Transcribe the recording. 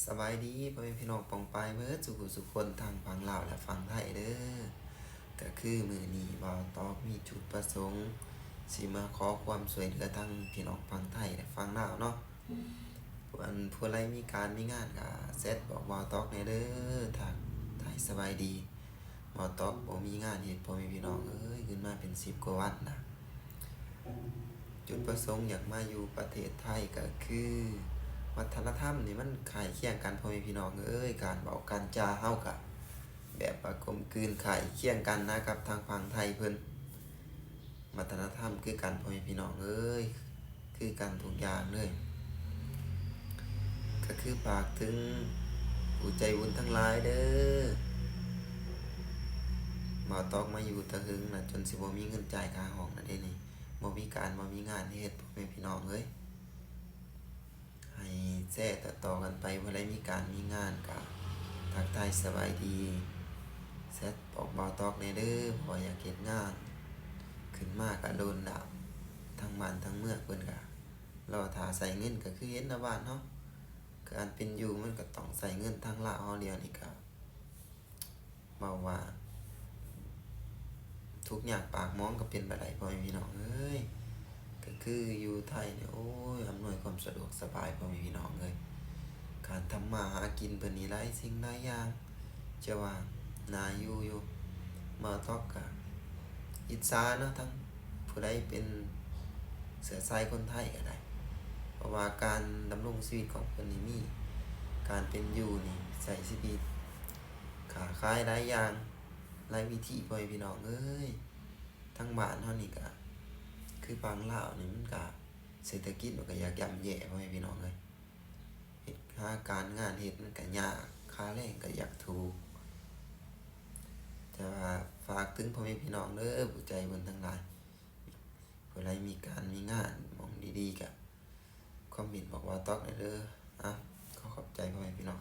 สบายดีพ่อแม่พี่น้องปองปายเบิดสุขคนทางฝั่งลาวและฝั่งไทยเด้อก็คือมื้อนี้บ่าวตอกมีจุดประสงค์สิมาขอความช่วยเหลือทางพี่น้องฝั่งไทยและฝั่งลาวเนาะผู้ใดมีการมีงานก็เซตบอกบ่าวตอกแหน่เด้อทางไทยสบายดีบ่าวตอกบ่มีงานเฮ็ดพ่อแม่พี่น้องเอ้ยขึ้นมาเป็น10กว่าวันนะจุดประสงค์อยากมาอยู่ประเทศไทยก็คือวัฒนธรรมนี่มันคล้ายเคียงกันพ่อแม่พี่น้องเอ้ยการเว้าการจาเฮาก็แบบว่ากลมกลืนคล้ายเคียงกันนะครับทางฝั่งไทยเพิ่นวัฒนธรรมคือกันพ่อแม่พี่น้องเอ้ยคือกันทุกอย่างเลยก็คือฝากถึงผู้ใจบุญทั้งหลายเด้อบ่ตอกมาอยู่ตะหึงน่ะจนสิบ่มีเงินจ่ายค่าห้องน่ะเด้นี่บ่มีการบ่มีงานเฮ็ดพ่อแม่พี่น้องเอ้ย ให้แชร์ต่อๆกันไปเมื่อไรมีการมีงานก็ทักทายสบายดีแซดบอกบ่าวตอกในเด้อพออยากเฮ็ดงานขึ้นมาก็โดนดาบทั้งบ้านทั้งเมืองเพิ่นก็รอท่าใส่เงินก็คือเห็นนะบ้านเนาะการเป็นอยู่มันก็ต้องใส่เงินทางลาวเฮาเดียวนี่ก็เว้าว่าทุกอย่างปากหม้องก็เป็นไปได้พ่อแม่พี่น้องเอ้ยก็คืออยู่ไทยเนี่ยโอ้ยอำนวยความสะดวกสบายพ่อแม่พี่น้องเอ้ย การทำมาหากินเพิ่นนี่หลายสิ่งหลายอย่างจะว่าน่าอยู่มาตอกกะอิจฉาเนาะทั้งผู้ใดเป็นเสือสายคนไทยก็ได้เพราะว่าการดำรงชีวิตของเพิ่นนี่มีการเป็นอยู่นี่ใช้ชีวิตค้าขายหลายอย่างหลายวิธีพ่อแม่พี่น้องเอ้ยทั้งบ้านเฮานี่ก็คือฝั่งลาวนี่มันก็เศรษฐกิจมันก็อยากย่ำแย่พ่อแม่พี่น้องเอ้ย เฮ็ดหาการงานเฮ็ดมันก็ยากค่าแรงก็อยากถูกแต่ว่าฝากถึงพ่อแม่พี่น้องเด้อผู้ใจบุญทั้งหลายผู้ใดมีการมีงานหม้องดีๆก็คอมเมนต์บอกว่าตอกได้เด้อขอขอบใจพ่อแม่พี่น้อง